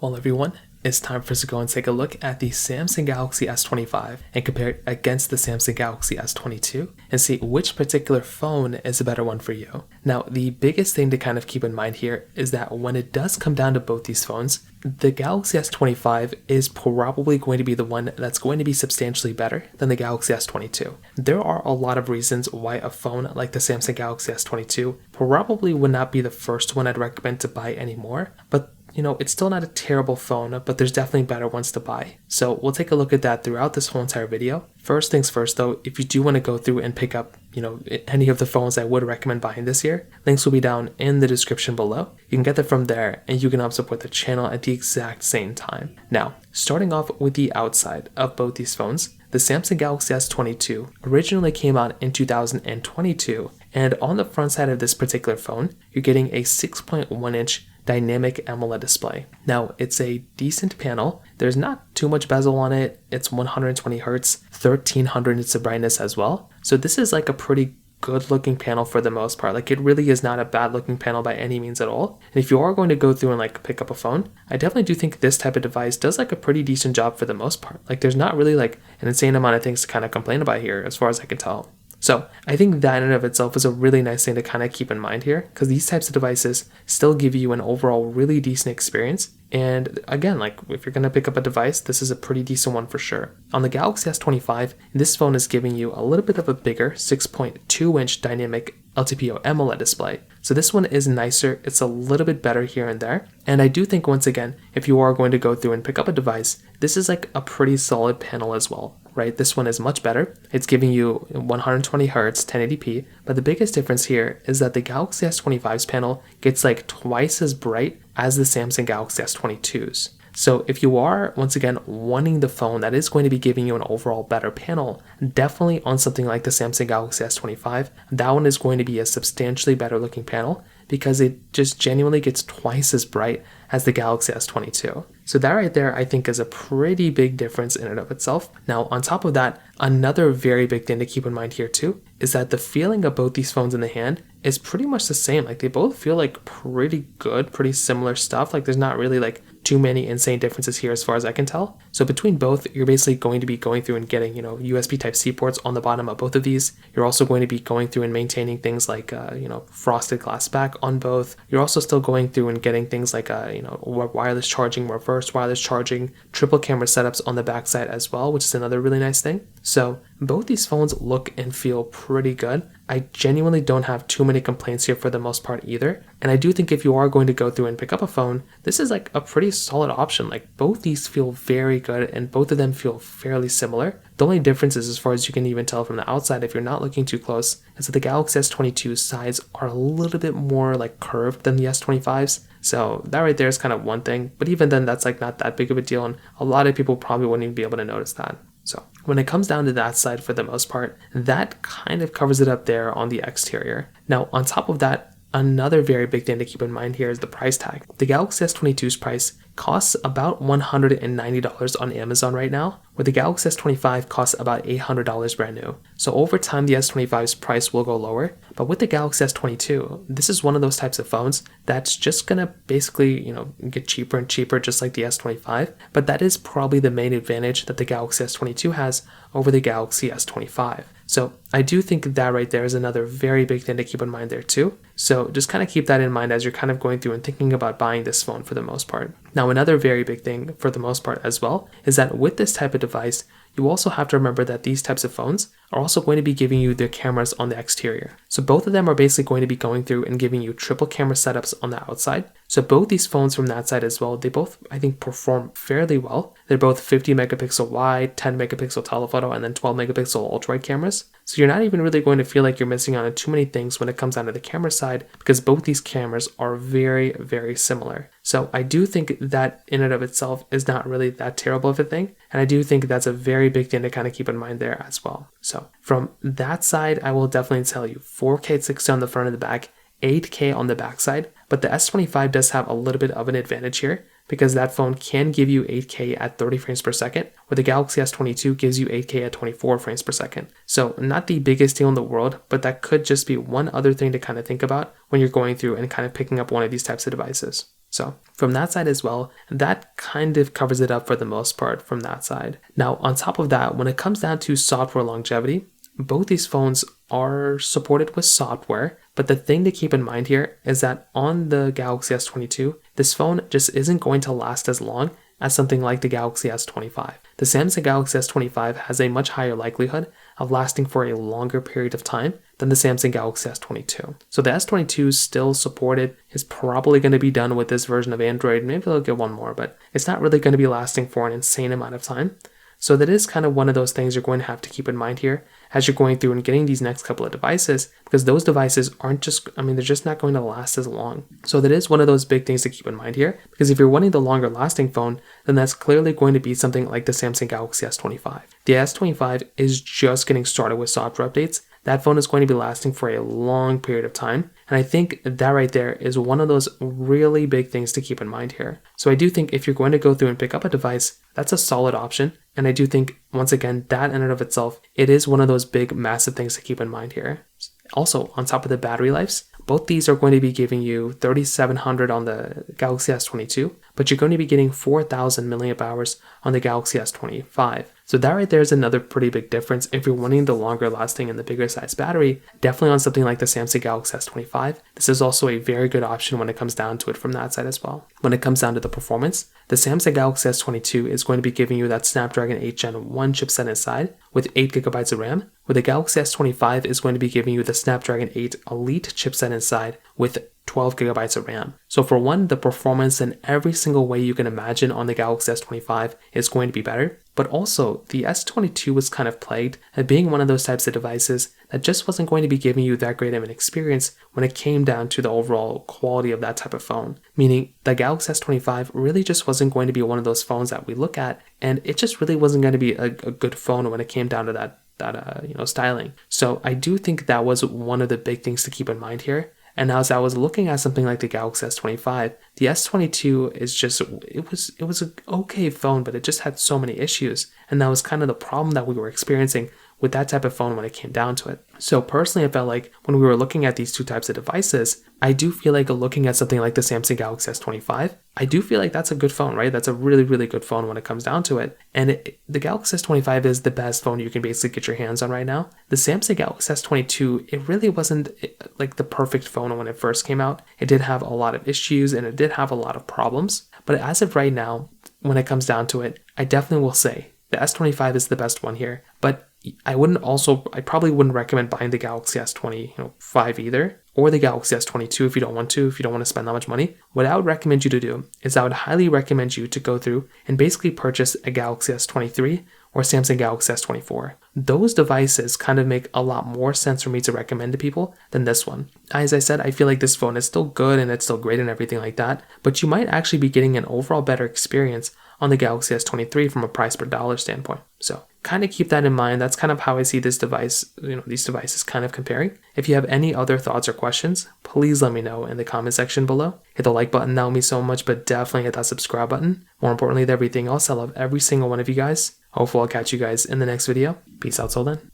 Well, everyone, it's time for us to go and take a look at the Samsung Galaxy S25 and compare it against the Samsung Galaxy S22 and see which particular phone is a better one for you. Now, the biggest thing to kind of keep in mind here is that when it does come down to both these phones, the Galaxy S25 is probably going to be the one that's going to be substantially better than the Galaxy S22. There are a lot of reasons why a phone like the Samsung Galaxy S22 probably would not be the first one I'd recommend to buy anymore, but it's still not a terrible phone, but there's definitely better ones to buy. So we'll take a look at that throughout this whole entire video. First things first though, if you do want to go through and pick up, any of the phones I would recommend buying this year, links will be down in the description below. You can get them from there and you can help support the channel at the exact same time. Now, starting off with the outside of both these phones, the Samsung Galaxy S22 originally came out in 2022, and on the front side of this particular phone, you're getting a 6.1-inch dynamic AMOLED display. Now, it's a decent panel. There's not too much bezel on it. It's 120 Hz, 1300 nits of brightness as well. So this is like a pretty good looking panel for the most part. Like, it really is not a bad looking panel by any means at all. And if you are going to go through and like pick up a phone, I definitely do think this type of device does like a pretty decent job for the most part. Like, there's not really like an insane amount of things to kind of complain about here as far as I can tell. So I think that in and of itself is a really nice thing to kind of keep in mind here, because these types of devices still give you an overall really decent experience. And again, like, if you're going to pick up a device, this is a pretty decent one for sure. On the Galaxy S25, this phone is giving you a little bit of a bigger 6.2-inch dynamic LTPO AMOLED display. So this one is nicer. It's a little bit better here and there. And I do think, once again, if you are going to go through and pick up a device, this is like a pretty solid panel as well, right? This one is much better. It's giving you 120 Hz, 1080p, but the biggest difference here is that the Galaxy S25's panel gets like twice as bright as the Samsung Galaxy S22's. So if you are, once again, wanting the phone that is going to be giving you an overall better panel, definitely on something like the Samsung Galaxy S25, that one is going to be a substantially better looking panel because it just genuinely gets twice as bright as the Galaxy S22. So that right there, I think, is a pretty big difference in and of itself. Now, on top of that, another very big thing to keep in mind here too is that the feeling of both these phones in the hand is pretty much the same. Like, they both feel like pretty good, pretty similar stuff. Like, there's not really like too many insane differences here as far as I can tell. So between both, you're basically going to be going through and getting, USB Type-C ports on the bottom of both of these. You're also going to be going through and maintaining things like, frosted glass back on both. You're also still going through and getting things like, wireless charging, reverse wireless charging, triple camera setups on the backside as well, which is another really nice thing. So both these phones look and feel pretty good. I genuinely don't have too many complaints here for the most part either. And I do think if you are going to go through and pick up a phone, this is like a pretty solid option. Like, both these feel very good and both of them feel fairly similar. The only difference is, as far as you can even tell from the outside, if you're not looking too close, is that the Galaxy S22's sides are a little bit more like curved than the S25's. So that right there is kind of one thing, but even then, that's like not that big of a deal, and a lot of people probably wouldn't even be able to notice that. So when it comes down to that side, for the most part, that kind of covers it up there on the exterior. Now, on top of that, another very big thing to keep in mind here is the price tag. The Galaxy S22's price costs about $190 on Amazon right now, where the Galaxy S25 costs about $800 brand new. So over time, the S25's price will go lower, but with the Galaxy S22, this is one of those types of phones that's just gonna basically, get cheaper and cheaper, just like the S25, but that is probably the main advantage that the Galaxy S22 has over the Galaxy S25. So I do think that right there is another very big thing to keep in mind there too. So just kind of keep that in mind as you're kind of going through and thinking about buying this phone for the most part. Now, another very big thing for the most part as well is that with this type of device, you also have to remember that these types of phones are also going to be giving you their cameras on the exterior. So both of them are basically going to be going through and giving you triple camera setups on the outside. So both these phones from that side as well, they both, I think, perform fairly well. They're both 50 megapixel wide, 10 megapixel telephoto, and then 12 megapixel ultra wide cameras. So you're not even really going to feel like you're missing out on too many things when it comes down to the camera side, because both these cameras are very, very similar. So I do think that in and of itself is not really that terrible of a thing. And I do think that's a very big thing to kind of keep in mind there as well. So from that side, I will definitely tell you 4K at 60 on the front and the back, 8K on the back side. But the S25 does have a little bit of an advantage here, because that phone can give you 8K at 30 frames per second, where the Galaxy S22 gives you 8K at 24 frames per second. So not the biggest deal in the world, but that could just be one other thing to kind of think about when you're going through and kind of picking up one of these types of devices. So So from that side as well, that kind of covers it up for the most part from that side. Now, on top of that, when it comes down to software longevity, both these phones are supported with software, but the thing to keep in mind here is that on the Galaxy S22, this phone just isn't going to last as long as something like the Galaxy S25. The Samsung Galaxy S25 has a much higher likelihood of lasting for a longer period of time than the Samsung Galaxy S22. So the S22 is still supported, is probably going to be done with this version of Android. Maybe they'll get one more, but it's not really going to be lasting for an insane amount of time. So that is kind of one of those things you're going to have to keep in mind here as you're going through and getting these next couple of devices, because those devices aren't just, they're just not going to last as long. So that is one of those big things to keep in mind here, because if you're wanting the longer lasting phone, then that's clearly going to be something like the Samsung Galaxy S25. The S25 is just getting started with software updates. That phone is going to be lasting for a long period of time. And I think that right there is one of those really big things to keep in mind here. So I do think if you're going to go through and pick up a device, that's a solid option. And I do think, once again, that in and of itself, it is one of those big, massive things to keep in mind here. Also, on top of the battery lives, both these are going to be giving you 3,700 on the Galaxy S22, but you're going to be getting 4,000 milliamp hours on the Galaxy S25. So that right there is another pretty big difference if you're wanting the longer lasting and the bigger size battery. Definitely on something like the Samsung Galaxy S25, this is also a very good option when it comes down to it from that side as well. When it comes down to the performance, the Samsung Galaxy S22 is going to be giving you that Snapdragon 8 Gen 1 chipset inside with 8GB of RAM, where the Galaxy S25 is going to be giving you the Snapdragon 8 Elite chipset inside with 12GB of RAM. So for one, the performance in every single way you can imagine on the Galaxy S25 is going to be better, but also the S22 was kind of plagued at being one of those types of devices that just wasn't going to be giving you that great of an experience when it came down to the overall quality of that type of phone. Meaning the Galaxy S25 really just wasn't going to be one of those phones that we look at, and it just really wasn't going to be a good phone when it came down to that styling. So I do think that was one of the big things to keep in mind here. And as I was looking at something like the Galaxy S25, the S22 is just, it was an okay phone, but it just had so many issues. And that was kind of the problem that we were experiencing with that type of phone when it came down to it. So personally, I felt like when we were looking at these two types of devices, I do feel like looking at something like the Samsung Galaxy S25, I do feel like that's a good phone, right? That's a really, really good phone when it comes down to it. And the Galaxy S25 is the best phone you can basically get your hands on right now. The Samsung Galaxy S22, it really wasn't like the perfect phone when it first came out. It did have a lot of issues and it did have a lot of problems. But as of right now, when it comes down to it, I definitely will say the S25 is the best one here. But I probably wouldn't recommend buying the Galaxy S25 either, or the Galaxy S22 if you don't want to spend that much money. What I would recommend you to do is I would highly recommend you to go through and basically purchase a Galaxy S23 or Samsung Galaxy S24. Those devices kind of make a lot more sense for me to recommend to people than this one. As I said, I feel like this phone is still good and it's still great and everything like that, but you might actually be getting an overall better experience on the Galaxy S23 from a price per dollar standpoint. So kind of keep that in mind. That's kind of how I see this device, these devices kind of comparing. If you have any other thoughts or questions, please let me know in the comment section below. Hit the like button, that would mean so much, but definitely hit that subscribe button. More importantly than everything else, I love every single one of you guys. Hopefully I'll catch you guys in the next video. Peace out till then.